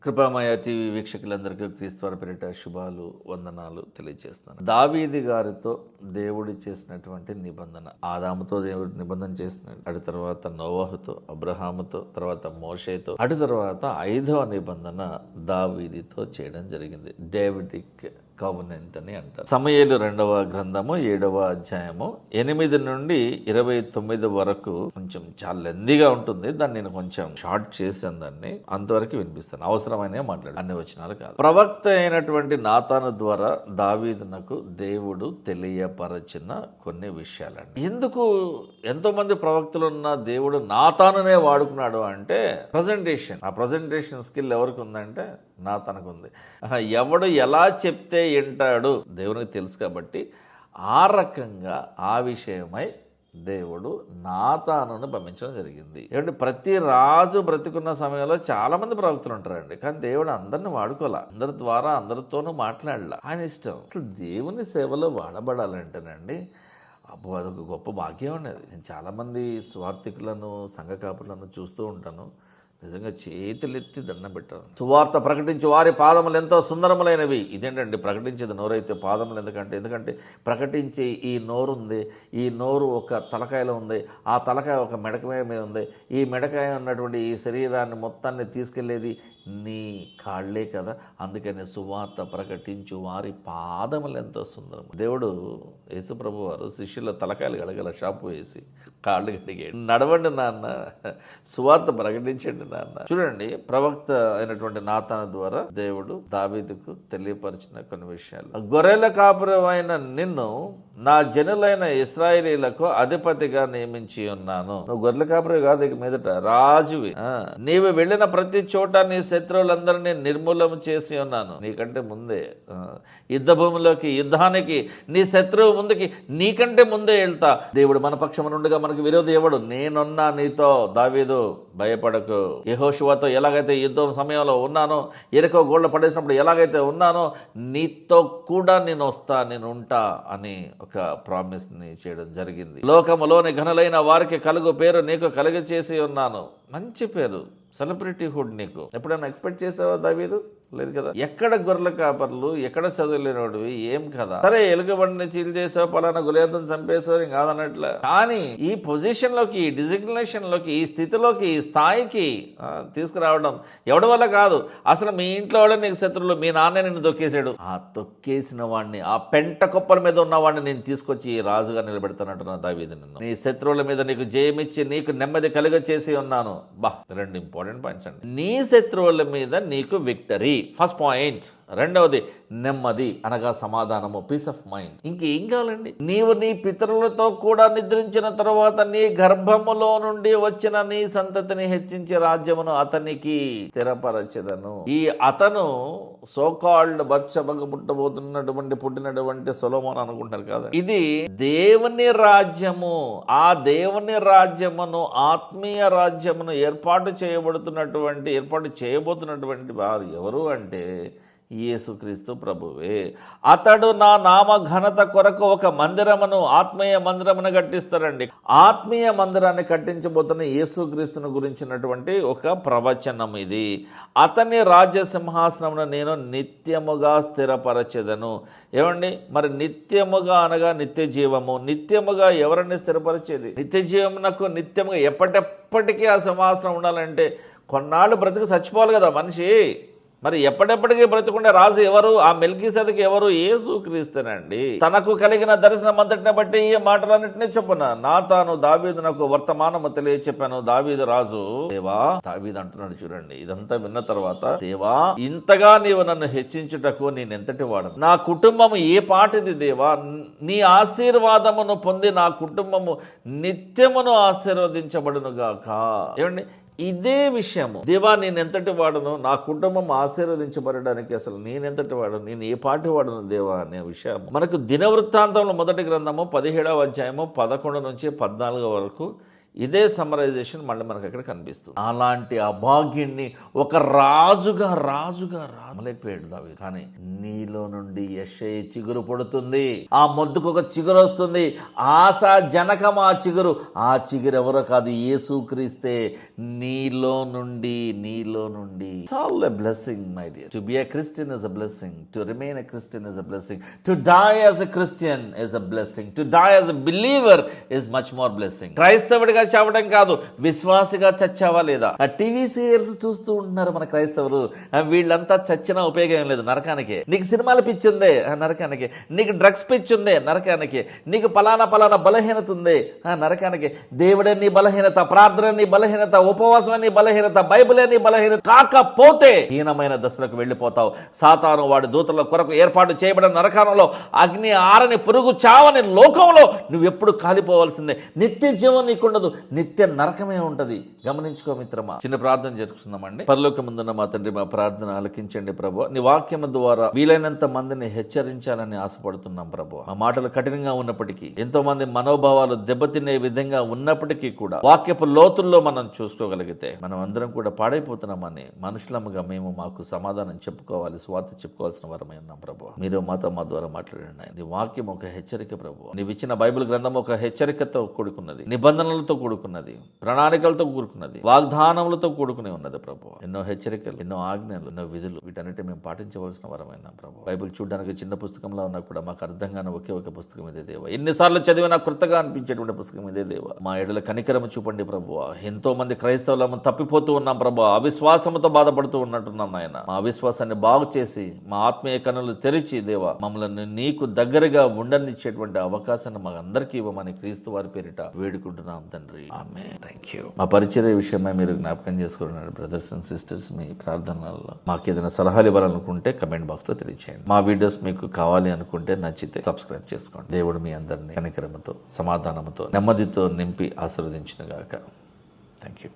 కృపామయ TV వీక్షకులందరికీ క్రీస్తు పేరిట శుభాలు వందనాలు తెలియజేస్తున్నాను. దావీదు గారితో దేవుడు చేసినటువంటి నిబంధన, ఆదాముతో దేవుడు నిబంధన చేసినాడు, అటు తర్వాత నోవహుతో, అబ్రహాముతో, తర్వాత మోషేతో, అటు తర్వాత 5వ నిబంధన దావీదుతో చేయడం జరిగింది. డేవిడిక్ కవనెంట్ అని అంటారు. సమూయేలు 2వ గ్రంథము 7వ అధ్యాయము 8 నుండి 29 వరకు కొంచెం చాలా లెందీగా ఉంటుంది. దాన్ని నేను కొంచెం షార్ట్ చేశాను, దాన్ని అంతవరకు వినిపిస్తాను. అవసరమైన మాట్లాడు, అన్ని వచనాలు కాదు. ప్రవక్త అయినటువంటి నాతాను ద్వారా దావీదునకు దేవుడు తెలియపరచిన కొన్ని విషయాలండి. ఎందుకు ఎంతో మంది ప్రవక్తలు ఉన్న దేవుడు నాతానునే వాడుకున్నాడు అంటే ప్రజెంటేషన్. ఆ ప్రజెంటేషన్ స్కిల్ ఎవరికి ఉందంటే నాతానుకు ఉంది. ఎవడు ఎలా చెప్తే వింటాడు దేవునికి తెలుసు కాబట్టి ఆ రకంగా ఆ విషయమై దేవుడు నాతానును పంపించడం జరిగింది. ఏమంటే ప్రతి రాజు బ్రతికున్న సమయంలో చాలా మంది ప్రవక్తలు ఉంటారండి, కానీ దేవుడు అందరిని వాడుకోలే, అందరి ద్వారా అందరితోనూ మాట్లాడలా. ఆయన ఇష్టం. అసలు దేవుని సేవలో వాడబడాలంటేనండి అబ్బో అదొక గొప్ప భాగ్యం ఉండేది. నేను చాలామంది స్వార్థికులను సంఘ కాపులను చూస్తూ ఉంటాను. నిజంగా చేతులెత్తి దండం పెట్టాను. సువార్త ప్రకటించి వారి పాదములు ఎంతో సుందరములైనవి. ఇదేంటండి ప్రకటించేది నోరైతే పాదములు ఎందుకంటే ప్రకటించే ఈ నోరు ఉంది, ఈ నోరు ఒక తలకాయలో ఉంది, ఆ తలకాయ ఒక మెడకాయ మీద ఉంది, ఈ మెడకాయ ఉన్నటువంటి ఈ శరీరాన్ని మొత్తాన్ని తీసుకెళ్లేది నీ కాళ్లే కదా. అందుకని సువార్త ప్రకటించు వారి పాదములు ఎంతో సుందరం. దేవుడు యేసుప్రభు వారు శిష్యుల తలకాయలు గడగల షాపు వేసి కాళ్ళు గడిగాడు. నడవండి నాన్న, సువార్త ప్రకటించండి నాన్న. చూడండి, ప్రవక్త అయినటువంటి నాతాను ద్వారా దేవుడు దావీదుకు తెలియపరిచిన కొన్ని విషయాలు. గొర్రెల కాపురమైన నిన్ను నా జనులైన ఇశ్రాయేలీలకు అధిపతిగా నియమించి ఉన్నాను. నువ్వు గొర్రెల కాపురి కాదు, ఇక మీదట రాజువి. నీవు వెళ్ళిన ప్రతి చోట నీ శత్రువులందరినీ నిర్మూలన చేసి ఉన్నాను. నీకంటే ముందే యుద్ధ భూమిలోకి, యుద్ధానికి, నీ శత్రువు ముందుకి నీకంటే ముందే వెళ్తా. దేవుడు మన పక్షము నుండిగా మనకు విరోధి ఎవడు? నేనున్నా నీతో, దావీదు భయపడకు. యెహోషువతో ఎలాగైతే యుద్ధం సమయంలో ఉన్నానో, ఎరికో గోళ్ళ పడేసినప్పుడు ఎలాగైతే ఉన్నానో, నీతో కూడా నేను వస్తా, నేను ఉంటా అని ఒక ప్రామిస్ ని చేయడం జరిగింది. లోకములోని ఘనులైన వారికి కలుగు పేరు నీకు కలుగ చేసి ఉన్నాను. మంచి పేరు, సెలబ్రిటీహుడ్. నీకు ఎప్పుడైనా ఎక్స్పెక్ట్ చేసావా దావీదు? లేదు కదా. ఎక్కడ గొర్రెల కాపర్లు, ఎక్కడ చదువులేనోడివి, ఏం కదా. సరే ఎలుగుబండిని చీల్ చేసావు, పలానా గులేతం చంపేసావు కాదన్నట్ల. కానీ ఈ పొజిషన్ లోకి, ఈ డిజిగ్నేషన్ లోకి, ఈ స్థితిలోకి, ఈ స్థాయికి తీసుకురావడం ఎవడి వల్ల కాదు. అసలు మీ ఇంట్లో వాడే నీకు శత్రువులు. మీ నాన్నే నిన్ను తొక్కేశాడు. ఆ తొక్కేసిన వాడిని, ఆ పెంట కుప్పల మీద ఉన్నవాడిని నేను తీసుకొచ్చి రాజుగా నిలబెడతానంటున్నా దావీదు. నిన్ను నీ శత్రువుల మీద నీకు జయమిచ్చి నీకు నెమ్మది కలుగ చేసి ఉన్నాను. బా, 2 ఇంపార్టెంట్ పాయింట్స్ అండి. నీ శత్రువుల మీద నీకు విక్టరీ, ఫస్ట్ పాయింట్. రెండవది నెమ్మది, అనగా సమాధానము, పీస్ ఆఫ్ మైండ్. ఇంకేం కావాలండి? నీవు నీ పితరులతో కూడా నిద్రించిన తర్వాత నీ గర్భములో నుండి వచ్చిన నీ సంతతిని హెచ్చించే రాజ్యమును అతనికి స్థిరపరచెదను. ఈ అతను సోకాల్డ్ బత్షెబకు పుట్టినటువంటి సొలొమోను అనుకుంటారు కదా. ఇది దేవుని రాజ్యము. ఆ దేవుని రాజ్యమును, ఆత్మీయ రాజ్యమును ఏర్పాటు చేయబోతున్నటువంటి వారు ఎవరు అంటే యేసుక్రీస్తు ప్రభువే. అతడు నా నామ ఘనత కొరకు ఒక మందిరమును, ఆత్మీయ మందిరమును కట్టిస్తారండి. ఆత్మీయ మందిరాన్ని కట్టించబోతున్న యేసుక్రీస్తును గురించినటువంటి ఒక ప్రవచనం ఇది. అతని రాజ్య సింహాసనమును నేను నిత్యముగా స్థిరపరచెదను. ఏమండి, మరి నిత్యముగా అనగా నిత్య జీవము. నిత్యముగా ఎవరిని స్థిరపరిచేది? నిత్య జీవమునకు నిత్యముగా ఎప్పటికీ ఆ సింహాసనం ఉండాలంటే కొన్నాళ్ళు బ్రతుకు చచ్చిపోవాలి కదా మనిషి. మరి ఎప్పటికీ బ్రతుకుండే రాజు ఎవరు? ఆ మెల్కీసెదెకు ఎవరు? యేసుక్రీస్తునండి. తనకు కలిగిన దర్శనం అంతటిని బట్టి ఈ మాటలన్నింటినీ చెప్పున నాతాను దావీదునకు వర్తమానము తెలియచెప్పాను. దావీదు రాజు, దేవా, దావీదు అంటున్నాడు చూడండి. ఇదంతా విన్న తర్వాత, దేవా, ఇంతగా నీవు నన్ను హెచ్చించుటకు నేనెంతటి వాడను? నా కుటుంబము ఏ పాటిది దేవా? నీ ఆశీర్వాదమును పొంది నా కుటుంబము నిత్యమును ఆశీర్వదించబడునుగాక. ఏమండి, ఇదే విషయము. దేవా, నేను ఎంతటి వాడను? నా కుటుంబం ఆశీర్వదించబడడానికి అసలు నేనెంతటి వాడను? నేను ఏ పాటి వాడను దేవా అనే విషయం మనకు దినవృత్తాంతంలో మొదటి గ్రంథము 17వ అధ్యాయము 11 నుంచి 14 వరకు ఇదే సమరైజేషన్ మళ్ళీ మనకు అక్కడ కనిపిస్తుంది. అలాంటి అభాగ్యుణ్ణి ఒక రాజుగా రామలేకపోయాడు దావీదు. కానీ నీలో నుండి యెషయి చిగురు పడుతుంది, ఆ మొద్దుకు ఒక చిగురు వస్తుంది, ఆశా జనకం ఆ చిగురు ఎవరో కాదు, యేసుక్రీస్తే. నీలో నుండి It's all a blessing, my dear. To be a Christian is a blessing. To remain a Christian is a blessing. To die as a Christian is a blessing. To die as a believer is much more blessing. క్రైస్తవుడిగా చావడం కాదు, విశ్వాసిగా చచ్చావా లేదా. ఆ TV serials చూస్తూ ఉంటున్నారు మన క్రైస్తవులు, వీళ్ళంతా చచ్చినా ఉపయోగం లేదు, నరకానికి. నీకు సినిమాల పిచ్చి ఉందే, నరకానికి. నీకు డ్రగ్స్ పిచ్చి ఉందే, నరకానికి. నీకు పలానా బలహీనత ఉంది, నరకానికి. దేవుడే నీ బలహీనత, ప్రార్థన నీ బలహీనత, ఉపవాసం నీ బలహీనత, బైబిలే నీ బలహీనత కాకపోతే హీనమైన దశలకు వెళ్ళిపోతావు. సాతాను వాడి దూతల కొరకు ఏర్పాటు చేయబడిన నరకాలంలో అగ్ని ఆరని పురుగు చావని లోకంలో నువ్వెప్పుడు కాలిపోవాల్సిందే. నిత్య జీవం నీకుండదు, నిత్య నరకమే ఉంటది. గమనించుకో మిత్రమా. చిన్న ప్రార్థన చేసుకుందామండి. పరలోకమందున్న మా తండ్రి, మా ప్రార్థన ఆలకించండి ప్రభు. నీ వాక్యము ద్వారా వీలైనంత మందిని హెచ్చరించాలని ఆశపడుతున్నాం ప్రభు. ఆ మాటలు కఠినంగా ఉన్నప్పటికీ, ఎంతో మంది మనోభావాలు దెబ్బతినే విధంగా ఉన్నప్పటికీ కూడా వాక్యపు లోతుల్లో మనం చూసుకోగలిగితే మనం అందరం కూడా పాడైపోతున్నామని మనుషులముగా మేము మాకు సమాధానం చెప్పుకోవాలి, స్వార్థ చెప్పుకోవాల్సిన వరమై ఉన్నాం ప్రభు. మీరు మాతో మా ద్వారా మాట్లాడండి. నీ వాక్యం ఒక హెచ్చరిక ప్రభు. నీవు ఇచ్చిన బైబిల్ గ్రంథం ఒక హెచ్చరికతో కూడుకున్నది, నిబంధనలతో కూడుకున్నది, ప్రణాళికలతో కూడుకున్నది, వాగ్దానములతో కూడుకుని ఉన్నది ప్రభు. ఎన్నో హెచ్చరికలు, ఎన్నో ఆజ్ఞలు, ఎన్నో విధులు, వీటన్నిటి మేము పాటించవలసిన వరమైన ప్రభు. బైబిల్ చూడడానికి చిన్న పుస్తకంలో ఉన్నా కూడా మాకు అర్థం కాని ఒకే ఒక పుస్తకం ఇదే దేవ. ఎన్నిసార్లు చదివినా కృతగా అనిపించేటువంటి పుస్తకం ఇదే దేవ. మా ఎడల కనికరము చూపండి ప్రభు. ఎంతో మంది క్రైస్తవులము తప్పిపోతూ ఉన్నాం ప్రభు, అవిశ్వాసముతో బాధపడుతూ ఉన్నట్టున్నాం నాయన. మా అవిశ్వాసాన్ని బాగు చేసి మా ఆత్మీయ కన్నులు తెరిచి దేవా మమ్మల్ని నీకు దగ్గరగా ఉండనిచ్చేటువంటి అవకాశాన్ని మాకు అందరికీ ఇవ్వమని క్రీస్తు వారి పేరిట వేడుకుంటున్నాం తండ్రి, ఆమేన్. థాంక్యూ. మా పరిచర్య విషయమై మీరు జ్ఞాపకం చేసుకున్నారు బ్రదర్స్ అండ్ సిస్టర్స్. మీ ప్రార్థనలలో మాకు ఏదైనా సలహాలు ఇవ్వాలనుకుంటే కమెంట్ బాక్స్ లో తెలియచేయండి. మా వీడియోస్ మీకు కావాలి అనుకుంటే నచ్చితే సబ్స్క్రైబ్ చేసుకోండి. దేవుడు మీ అందరినీ కనికరముతో, సమాధానముతో, నెమ్మదితో నింపి ఆశీర్వదించును గాక. థాంక్యూ.